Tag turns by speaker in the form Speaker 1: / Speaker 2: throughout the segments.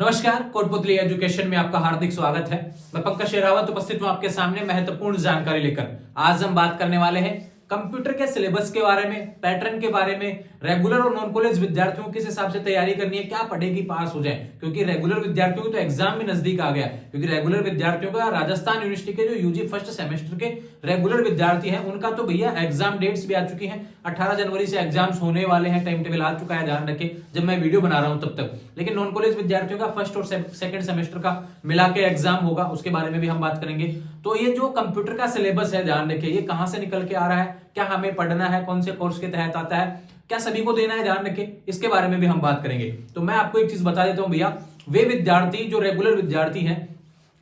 Speaker 1: नमस्कार, कोटपुतली एजुकेशन में आपका हार्दिक स्वागत है। मैं पंकज शेरावत उपस्थित हूं आपके सामने महत्वपूर्ण जानकारी लेकर। आज हम बात करने वाले हैं कंप्यूटर के सिलेबस के बारे में, पैटर्न के बारे में, रेगुलर और नॉन कॉलेज विद्यार्थियों किस हिसाब से तैयारी करनी है, क्या पढ़े कि पास हो जाए, क्योंकि रेगुलर विद्यार्थियों की तो एग्जाम भी नजदीक आ गया। क्योंकि रेगुलर विद्यार्थियों का राजस्थान यूनिवर्सिटी के जो यूजी फर्स्ट सेमेस्टर के रेगुलर विद्यार्थी हैं उनका तो भैया एग्जाम डेट्स भी आ चुकी हैं। 18 जनवरी से एग्जाम्स होने वाले हैं, टाइम टेबल आ चुका है, ध्यान रखें जब मैं वीडियो बना रहा हूं तब तक। लेकिन नॉन कॉलेज विद्यार्थियों का फर्स्ट और सेकंड सेमेस्टर का मिला के एग्जाम होगा, उसके बारे में भी हम बात करेंगे। तो ये जो कंप्यूटर का सिलेबस है, ध्यान रखिए ये कहां से निकल के आ रहा है, क्या हमें पढ़ना है, कौन से कोर्स के तहत आता है, क्या सभी को देना है, ध्यान रखें, इसके बारे में भी हम बात करेंगे। तो मैं आपको एक चीज बता देता हूं भैया, वे विद्यार्थी जो रेगुलर विद्यार्थी हैं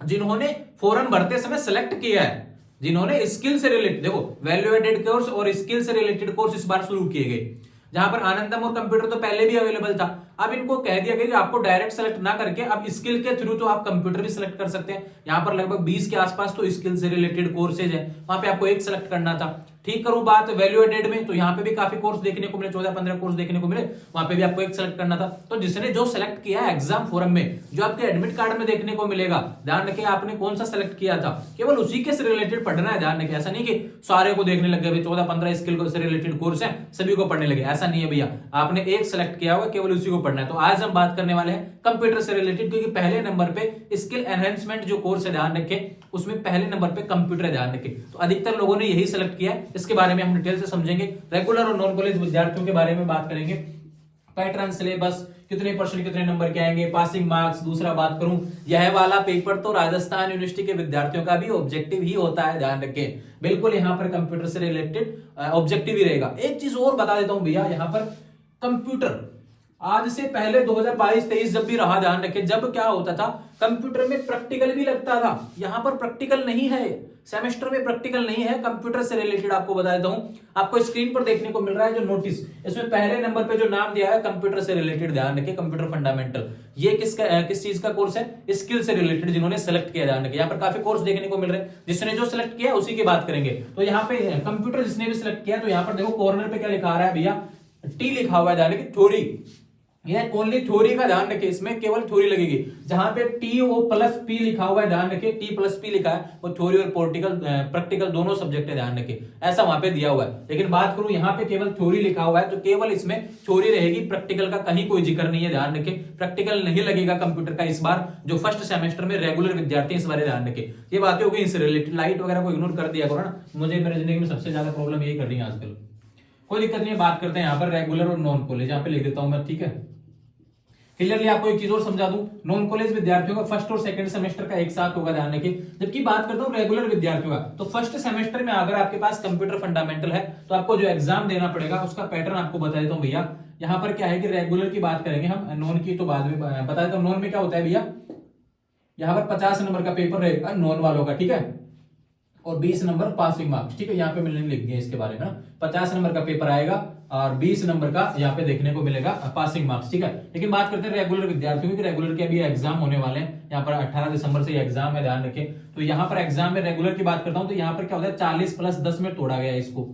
Speaker 1: जिन्होंने फॉर्म भरते समय सेलेक्ट किया है, जिन्होंने स्किल से रिलेटेड, देखो वैल्यू एडेड कोर्स और स्किल से रिलेटेड कोर्स इस बार शुरू किए गए, जहां पर आनंदम और कंप्यूटर तो पहले भी अवेलेबल था। अब इनको कह दिया गया कि आपको डायरेक्ट सेलेक्ट ना करके अब स्किल के थ्रू तो आप कंप्यूटर भी सिलेक्ट कर सकते हैं। यहां पर लगभग 20 के आसपास तो स्किल से रिलेटेड कोर्सेज है, वहां पे आपको एक सेलेक्ट करना था। ठीक करूं बात वैल्यू एडेड में, तो यहाँ पे भी काफी कोर्स देखने को मिले, 14-15 कोर्स देखने को मिले, वहां पे भी आपको एक सेलेक्ट करना था। तो जिसने जो सेलेक्ट किया है एग्जाम फोरम में, जो आपके एडमिट कार्ड में देखने को मिलेगा, ध्यान रखें आपने कौन सा सेलेक्ट किया था, केवल उसी के से रिलेटेड पढ़ना है। ध्यान रखें, ऐसा नहीं कि सारे को देखने लग गए, 14-15 स्किल से रिलेटेड कोर्स है सभी को पढ़ने लगे, ऐसा नहीं है भैया। आपने एक सेलेक्ट किया होगा, केवल उसी को पढ़ना है। तो आज हम बात करने वाले हैं कंप्यूटर से रिलेटेड, क्योंकि पहले नंबर पे स्किल एनहेंसमेंट जो कोर्स है, ध्यान रखें उसमें पहले नंबर पे कंप्यूटर है, ध्यान रखें। तो अधिकतर लोगों ने यही सेलेक्ट किया है, इसके बारे में हम डिटेल से समझेंगे। रेगुलर और नॉन कॉलेज विद्यार्थियों के बारे में बात करेंगे, पैटर्न, सिलेबस, कितने परसेंट कितने नंबर के आएंगे, पासिंग मार्क्स। दूसरा बात करूं, यह वाला पेपर तो राजस्थान यूनिवर्सिटी के विद्यार्थियों का भी ऑब्जेक्टिव ही होता है, ध्यान रखें। बिल्कुल यहां पर कंप्यूटर से रिलेटेड ऑब्जेक्टिव ही रहेगा। एक चीज और बता देता हूं भैया, यहां पर कंप्यूटर आज से पहले 2022-23 जब भी रहा, ध्यान रखें, जब क्या होता था कंप्यूटर में प्रैक्टिकल भी लगता था। यहां पर प्रैक्टिकल नहीं है, सेमेस्टर में प्रैक्टिकल नहीं है। कंप्यूटर से रिलेटेड आपको बता देता हूं, आपको स्क्रीन पर देखने को मिल रहा है जो नोटिस, इसमें पहले नंबर पे जो नाम दिया है कंप्यूटर से रिलेटेड, ध्यान रखें कंप्यूटर फंडामेंटल। ये किस चीज का कोर्स है, स्किल से रिलेटेड, जिन्होंने सेलेक्ट किया, ध्यान रखें। यहाँ पर काफी कोर्स देखने को मिल रहे हैं, जिसने जो सिलेक्ट किया उसी की बात करेंगे। तो यहाँ पे कंप्यूटर जिसने भी सिलेक्ट किया, तो यहाँ पर देखो कॉर्नर पे क्या लिखा आ रहा है भैया, टी लिखा हुआ है, ध्यान रखें, थ्योरी। यह ओनली थ्योरी का ध्यान रखिए, इसमें केवल थ्योरी लगेगी। जहां पे टी ओ प्लस पी लिखा हुआ है, ध्यान रखिए, टी प्लस पी लिखा है, वो थ्योरी और प्रैक्टिकल दोनों सब्जेक्ट है, ध्यान रखिए, ऐसा वहां पे दिया हुआ है। लेकिन बात करूं यहाँ पे केवल थ्योरी लिखा हुआ है, तो केवल इसमें थ्योरी रहेगी, प्रैक्टिकल का कहीं कोई जिक्र नहीं है, ध्यान रखिए। प्रैक्टिकल नहीं लगेगा कंप्यूटर का इस बार, जो फर्स्ट सेमेस्टर में रेगुलर विद्यार्थी इस बार, ध्यान रखिए। ये बातें हो गई इससे रिलेटेड, लाइट वगैरह को इग्नोर कर दिया करो ना, मुझे मेरी जिंदगी में सबसे ज्यादा प्रॉब्लम यही कर रही है आजकल। कोई दिक्कत नहीं है, बात करते हैं यहाँ पर रेगुलर और नॉन कॉलेज, यहाँ पे लिख देता हूं मैं, ठीक है। क्लियरली आपको एक चीज और समझा दूं, नॉन कॉलेज विद्यार्थियों का फर्स्ट और सेकंड सेमेस्टर का एक साथ होगा, ध्यान रखिए। जबकि बात करता हूं रेगुलर विद्यार्थियों का, तो फर्स्ट सेमेस्टर में अगर आपके पास कंप्यूटर फंडामेंटल है, तो आपको जो एग्जाम देना पड़ेगा उसका पैटर्न आपको बता देता हूं भैया। यहां पर क्या है कि रेगुलर की बात करेंगे हम, नॉन की तो बाद में बता देता हूं। नॉन में क्या होता है भैया, यहां पर 50 नंबर का पेपर रहेगा नॉन वालों का, ठीक है, और 20 नंबर पासिंग मार्क्स, ठीक है। यहाँ पे मैंने लिख दिया इसके बारे में ना, 50 नंबर का पेपर आएगा और 20 नंबर का यहाँ पे देखने को मिलेगा पासिंग मार्क्स, ठीक है। लेकिन बात करते हैं रेगुलर विद्यार्थियों की, रेगुलर के अभी एग्जाम होने वाले हैं, यहाँ पर 18 दिसंबर से एग्जाम है, ध्यान रखें। तो यहाँ पर एग्जाम में रेगुलर की बात करता हूँ, तो यहाँ पर क्या होता है 40 + 10 में तोड़ा गया, इसको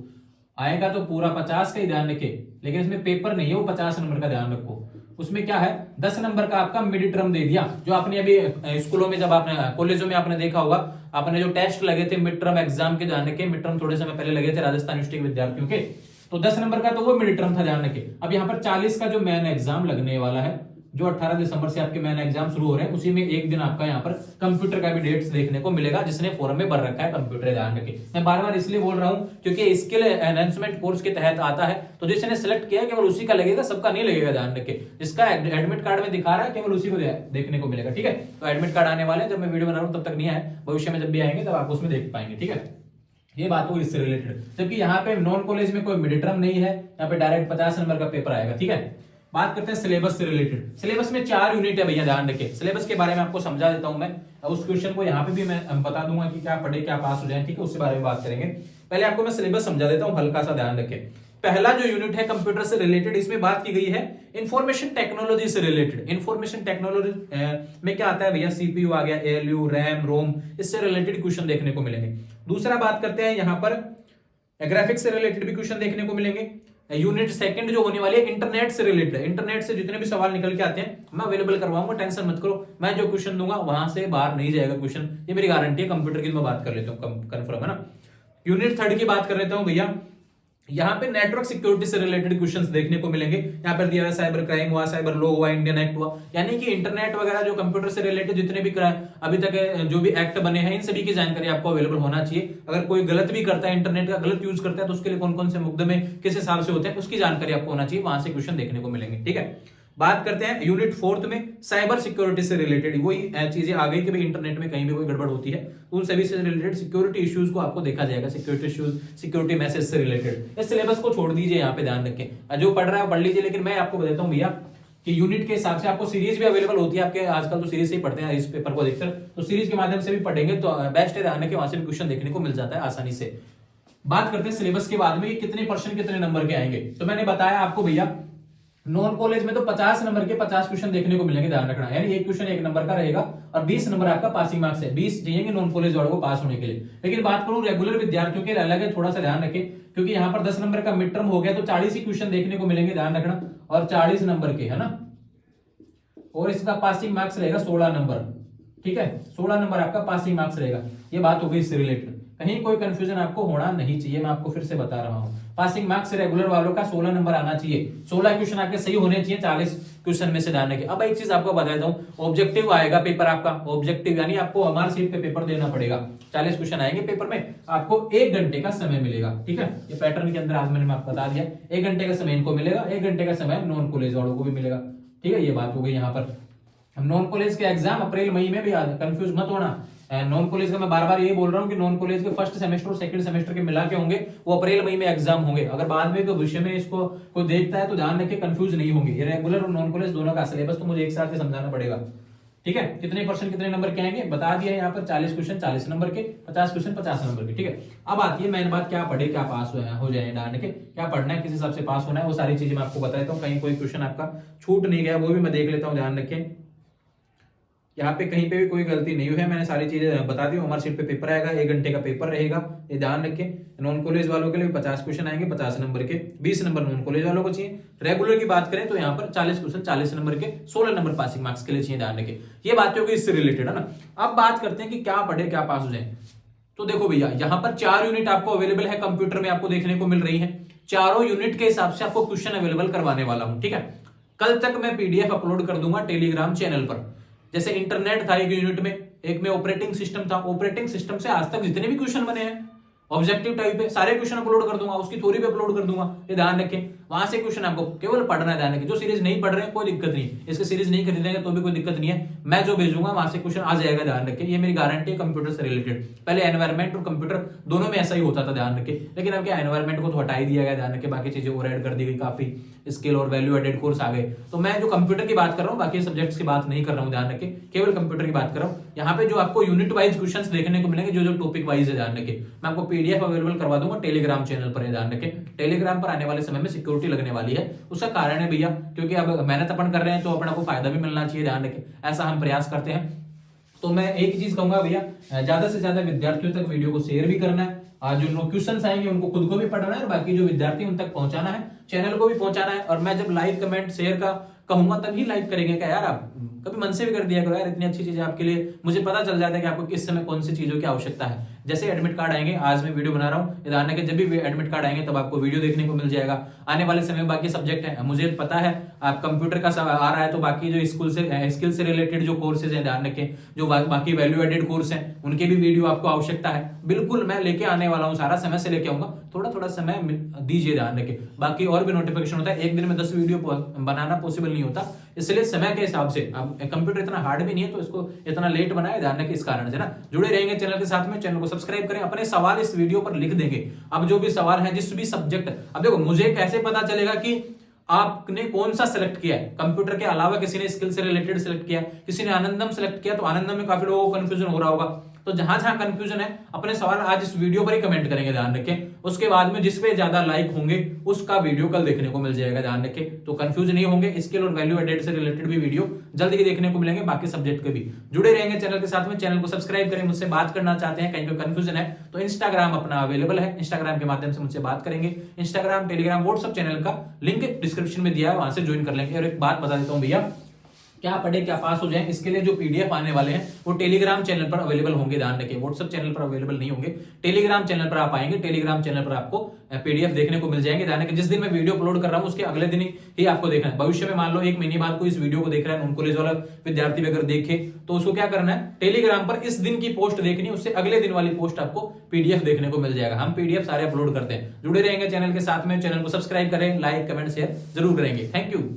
Speaker 1: आएगा तो पूरा 50 का ही, ध्यान रखें। लेकिन इसमें पेपर नहीं है वो 50 नंबर का, ध्यान रखो। उसमें क्या है 10 नंबर का आपका मिड टर्म दे दिया, जो आपने अभी स्कूलों में, जब आपने कॉलेजों में आपने देखा होगा, आपने जो टेस्ट लगे थे मिड टर्म एग्जाम के, ध्यान रखें, मिड टर्म थोड़े समय पहले लगे थे राजस्थान यूनिवर्सिटी के विद्यार्थियों के, तो 10 नंबर का तो वो मिड टर्म था, ध्यान रखें। अब यहाँ पर 40 का जो मेन एग्जाम लगने वाला है, जो 18 दिसंबर से आपके मेन एग्जाम शुरू हो रहे हैं, उसी में एक दिन आपका यहाँ पर कंप्यूटर का भी डेट्स देखने को मिलेगा, जिसने फॉर्म में भर रखा है कंप्यूटर, ध्यान रखें। मैं बार बार इसलिए बोल रहा हूं क्योंकि स्किल एनहांसमेंट कोर्स के तहत आता है, तो जिसने सेलेक्ट किया है केवल उसी का लगेगा, सबका नहीं लगेगा, ध्यान रखें। जिसका एडमिट कार्ड में दिखा रहा है केवल उसी को देखने को मिलेगा, ठीक है। तो एडमिट कार्ड आने वाले, जब मैं वीडियो बना रहा हूं तब तक नहीं आए, भविष्य में जब भी आएंगे तब आप उसमें देख पाएंगे, ठीक है। ये बात हो इससे रिलेटेड। जबकि यहाँ पे नॉन कॉलेज में कोई मिड टर्म नहीं है, यहाँ पे डायरेक्ट 50 नंबर का पेपर आएगा, ठीक है। बात करते हैं सिलेबस से रिलेटेड। सिलेबस में 4 यूनिट है भैया, ध्यान रखें। सिलेबस के बारे में आपको समझा देता हूं मैं, उस क्वेश्चन को यहाँ पे भी मैं बता दूंगा कि क्या पढ़े क्या पास हो जाए, ठीक है, उसके बारे में बात करेंगे। पहले आपको मैं सिलेबस समझा देता हूं, हल्का सा ध्यान रखें। पहला जो यूनिट है कंप्यूटर से रिलेटेड, इसमें बात की गई है इंफॉर्मेशन टेक्नोलॉजी से रिलेटेड। इंफॉर्मेशन टेक्नोलॉजी में क्या आता है भैया, सीपीयू आ गया, एएलयू, रैम, रोम, इससे रिलेटेड क्वेश्चन देखने को मिलेंगे। दूसरा बात करते हैं यहाँ पर ग्राफिक्स से रिलेटेड भी क्वेश्चन देखने को मिलेंगे। यूनिट सेकंड जो होने वाली है इंटरनेट से रिलेटेड, इंटरनेट से जितने भी सवाल निकल के आते हैं मैं अवेलेबल करवाऊंगा, टेंशन मत करो। मैं जो क्वेश्चन दूंगा वहां से बाहर नहीं जाएगा क्वेश्चन, ये मेरी गारंटी है। कंप्यूटर की मैं बात कर लेता हूँ, कंफर्म है ना। यूनिट थर्ड की बात कर लेता हूँ भैया। यहाँ पे नेटवर्क सिक्योरिटी से रिलेटेड क्वेश्चंस देखने को मिलेंगे। यहाँ पर दिया हुआ साइबर क्राइम हुआ, साइबर लॉ हुआ, इंडियन एक्ट हुआ, यानी कि इंटरनेट वगैरह जो कंप्यूटर से रिलेटेड जितने भी अभी तक जो भी एक्ट बने हैं इन सभी की जानकारी आपको अवेलेबल होना चाहिए। अगर कोई गलत भी करता है, इंटरनेट का गलत यूज करता है, तो उसके लिए कौन कौन से मुकदमे किस हिसाब से होते हैं उसकी जानकारी आपको होना चाहिए, वहां से क्वेश्चन देखने को मिलेंगे। ठीक है, बात करते हैं यूनिट फोर्थ में साइबर सिक्योरिटी से रिलेटेड वही चीजें आ गई कि भाई इंटरनेट में कहीं भी कोई गड़बड़ होती है उन सभी से रिलेटेड सिक्योरिटी इश्यूज को आपको देखा जाएगा, सिक्योरिटी इश्यूज, सिक्योरिटी मैसेज से रिलेटेड। इस सिलेबस को छोड़ दीजिए, यहाँ पे ध्यान रखें, जो पढ़ रहा है पढ़ लीजिए, लेकिन मैं आपको बताता हूँ भैया कि यूनिट के हिसाब से आपको सीरीज भी अवेलेबल होती है। आपके आजकल तो सीरीज से ही पढ़ते हैं इस पेपर को देखकर, तो सीरीज के माध्यम से भी पढ़ेंगे तो बेस्ट है, ध्यान रखें, वहां से भी क्वेश्चन देखने को मिल जाता है आसानी से। बात करते हैं सिलेबस के बाद में कितने पर्सन कितने नंबर के आएंगे। तो मैंने बताया आपको भैया नॉन कॉलेज में तो 50 नंबर के 50 क्वेश्चन देखने को मिलेंगे, ध्यान रखना, यानी एक क्वेश्चन 1 नंबर का रहेगा और 20 नंबर आपका पासिंग मार्क्स है, 20 चाहिए नॉन कॉलेज वालों को पास होने के लिए। लेकिन बात करूं रेगुलर विद्यार्थियों के लिए अलग है, थोड़ा सा ध्यान रखें, क्योंकि यहाँ पर 10 नंबर का मिड टर्म हो गया तो 40 ही क्वेश्चन देखने को मिलेंगे, ध्यान रखना, और 40 नंबर के, है ना, और इसका पासिंग मार्क्स रहेगा 16 नंबर। ठीक है, 16 नंबर आपका पासिंग मार्क्स रहेगा। ये बात हो गई इससे रिलेटेड, कहीं कोई कंफ्यूजन आपको होना नहीं चाहिए, मैं आपको फिर से बता रहा हूं। पासिंग मार्क्स रेगुलर वालों का 16 नंबर आना चाहिए, 16 क्वेश्चन आपके सही होने चाहिए 40 क्वेश्चन में से डालने के। अब एक चीज आपको बता देता हूं, ऑब्जेक्टिव आएगा पेपर आपका, ऑब्जेक्टिव यानी आपको हमारे सीट पे पेपर देना पड़ेगा, 40 क्वेश्चन आएंगे पेपर में, आपको 1 घंटे का समय मिलेगा। ठीक है, ये पैटर्न के अंदर आज मैंने आपको बता दिया, 1 घंटे का समय इनको मिलेगा, 1 घंटे का समय नॉन कॉलेज वालों को भी मिलेगा। ठीक है, ये बात हो गई। यहाँ पर नॉन कॉलेज के एग्जाम अप्रैल मई में भी आ, कंफ्यूज मत होना, नॉन कॉलेज का मैं बार बार ये बोल रहा हूँ कि नॉन कॉलेज के फर्स्ट सेमेस्टर और सेकंड सेमेस्टर के मिला के होंगे, वो अप्रैल मई में एग्जाम होंगे। अगर बाद में कोई विषय में इसको कोई देखता है तो ध्यान रखे कंफ्यूज नहीं होंगे, ये रेगुलर और नॉन कॉलेज दोनों का सिलेबस तो मुझे एक साथ समझाना पड़ेगा। ठीक है, कितने पर्सन कितने नंबर के आएंगे बता दिया यहाँ पर, 40 क्वेश्चन 40 नंबर के, 50 क्वेश्चन 50 नंबर के। ठीक है, अब आती है मेन बात, क्या पढ़े क्या पास हो जाए, डालने के क्या पढ़ना है, किस हिसाब से पास होना है, वो सारी चीजें मैं आपको बता देता हूँ। कहीं कोई क्वेश्चन आपका छूट नहीं गया वो भी मैं देख लेता हूँ, ध्यान रखें, यहाँ पे कहीं पे भी कोई गलती नहीं हुई है, मैंने सारी चीजें बता दी। हमारे सीट पे पेपर आएगा, 1 घंटे का पेपर रहेगा, ये ध्यान रखें। नॉन कॉलेज वालों के लिए 50 क्वेश्चन आएंगे 50 नंबर के, 20 नंबर नॉन कॉलेज वालों को चाहिए। रेगुलर की बात करें तो यहाँ पर 40 क्वेश्चन 40 नंबर के, 16 नंबर पासिंग मार्क्स के लिए चाहिए, ध्यान रखें। ये बात होगी इससे रिलेटेड, है ना। अब बात करते हैं कि क्या पढ़े क्या पास हो जाए। तो देखो भैया, यहाँ पर 4 यूनिट आपको अवेलेबल है कंप्यूटर में, आपको देखने को मिल रही है। चारों यूनिट के हिसाब से आपको क्वेश्चन अवेलेबल करवाने वाला हूं। ठीक है, कल तक मैं पीडीएफ अपलोड कर दूंगा टेलीग्राम चैनल पर। जैसे इंटरनेट था एक यूनिट में, एक में ऑपरेटिंग सिस्टम था, ऑपरेटिंग सिस्टम से आज तक जितने भी क्वेश्चन बने हैं ऑब्जेक्टिव टाइप पे सारे क्वेश्चन अपलोड कर दूंगा, उसकी थ्योरी पे अपलोड कर दूंगा, ये ध्यान रखें। वहां से क्वेश्चन आपको केवल पढ़ना है, ध्यान रखें। जो सीरीज नहीं पढ़ रहे हैं कोई दिक्कत नहीं, इसके सीरीज नहीं खरीदेंगे तो भी कोई दिक्कत नहीं है, मैं जो भेजूंगा वहां से क्वेश्चन आ जाएगा, ध्यान रखें, ये मेरी गारंटी है कंप्यूटर से रिलेटेड। पहले एनवायरमेंट और कंप्यूटर दोनों में ऐसा ही होता था, ध्यान रखें, लेकिन अब क्या एनवायरमेंट को तो हटा ही दिया गया, ध्यान रखें, बाकी चीजें और ऐड कर दी गई, काफी स्किल और वैल्यू एडेड कोर्स आ गए। तो मैं जो कंप्यूटर की बात कर रहा हूँ, बाकी सब्जेक्ट्स की बात नहीं कर रहा हूँ, ध्यान रखें, केवल कंप्यूटर की बात कर रहा हूँ। यहाँ पे जो आपको यूनिट वाइज क्वेश्चंस देखने को मिलेंगे, जो टॉपिक वाइज है, ध्यान रखें, मैं आपको पीडीएफ अवेलेबल करवा दूंगा टेलीग्राम चैनल पर, ध्यान रखें। टेलीग्राम पर आने वाले समय में सिक्योरिटी लगने वाली है, उसका कारण है भैया क्योंकि अब मेहनत अपन कर रहे हैं तो अपना को फायदा भी मिलना चाहिए, ध्यान रखें, ऐसा हम प्रयास करते हैं। तो मैं एक ही चीज कहूंगा भैया, ज्यादा से ज्यादा विद्यार्थियों तक वीडियो को शेयर भी करना है, जो क्वेश्चंस आएंगे उनको खुद को भी पढ़ना है और बाकी जो विद्यार्थी उन तक पहुंचाना है, चैनल को भी पहुंचाना है। और मैं जब लाइक कमेंट शेयर का कहूंगा तभी लाइक करेंगे क्या यार, आप कभी मन से भी कर दिया करो यार, इतनी अच्छी चीजें आपके लिए, मुझे पता चल जाता है कि आपको किस समय कौन सी चीजों की आवश्यकता है। जैसे एडमिट कार्ड आएंगे, आज मैं वीडियो बना रहा हूँ, ध्यान रखें, जब भी एडमिट कार्ड आएंगे तब आपको वीडियो देखने को मिल जाएगा। आने वाले समय में बाकी सब्जेक्ट है, मुझे पता है आप कंप्यूटर का आ रहा है तो बाकी जो स्किल से रिलेटेड जो कोर्सेज है, ध्यान रखें, जो बाकी वैल्यू एडेड कोर्स है उनके भी वीडियो आपको आवश्यकता है, बिल्कुल मैं लेके आने वाला हूँ, सारा समय से लेके आऊंगा, थोड़ा थोड़ा समय दीजिए, ध्यान रखें। बाकी और भी नोटिफिकेशन होता है, एक दिन में 10 वीडियो बनाना पॉसिबल नहीं होता, इसलिए समय के हिसाब से। अब कंप्यूटर इतना हार्ड भी नहीं है तो इसको इतना लेट बनाए, ध्यान रखें, इस कारण से ना। जुड़े रहेंगे चैनल के साथ में, चैनल को सब्सक्राइब करें, अपने सवाल इस वीडियो पर लिख देंगे। अब जो भी सवाल है जिस भी सब्जेक्ट, अब देखो मुझे कैसे पता चलेगा कि आपने कौन सा सिलेक्ट किया है, कंप्यूटर के अलावा किसी ने स्किल से रिलेटेड सिलेक्ट किया, किसी ने आनंदम सिलेक्ट किया, तो आनंदम में काफी लोगों को कंफ्यूजन हो रहा होगा, तो जहां जहां कंफ्यूजन है अपने सवाल आज इस वीडियो पर ही कमेंट करेंगे, ध्यान रखें। उसके बाद में जिस पे ज्यादा लाइक होंगे उसका वीडियो कल देखने को मिल जाएगा, ध्यान रखें। तो कंफ्यूज नहीं होंगे, स्किल और वैल्यू एडेड से रिलेटेड भी वीडियो जल्दी ही देखने को मिलेंगे, बाकी सब्जेक्ट के भी। जुड़े रहेंगे चैनल के साथ में, चैनल को सब्सक्राइब करें। मुझसे बात करना चाहते हैं, कहीं कोई कंफ्यूजन है तो इंस्टाग्राम अपना अवेलेबल है, इंस्टाग्राम के माध्यम से मुझसे बात करेंगे। इंस्टाग्राम, टेलीग्राम, व्हाट्सएप चैनल का लिंक डिस्क्रिप्शन में दिया है, वहां से ज्वाइन कर लेंगे। और एक बात बता देता हूं भैया, क्या पढ़े क्या पास हो जाए, इसके लिए जो पीडीएफ आने वाले हैं वो टेलीग्राम चैनल पर अवेलेबल होंगे, ध्यान रखिए। व्हाट्सएप चैनल पर अवेलेबल नहीं होंगे, टेलीग्राम चैनल पर आप आएंगे, टेलीग्राम चैनल पर आपको पीडीएफ देखने को मिल जाएंगे, ध्यान रखिए। जिस दिन मैं वीडियो अपलोड कर रहा हूं उसके अगले दिन ही आपको देखना है। भविष्य में मान लो 1 महीने बाद कोई इस वीडियो को देख रहा है, नॉन कॉलेज वाला विद्यार्थी अगर देखे तो उसको क्या करना है, टेलीग्राम पर इस दिन की पोस्ट देखनी, उससे अगले दिन वाली पोस्ट आपको पीडीएफ देखने को मिल जाएगा। हम पीडीएफ सारे अपलोड करते हैं। जुड़े रहेंगे चैनल के साथ में, चैनल को सब्सक्राइब करें, लाइक कमेंट शेयर जरूर करेंगे। Thank you.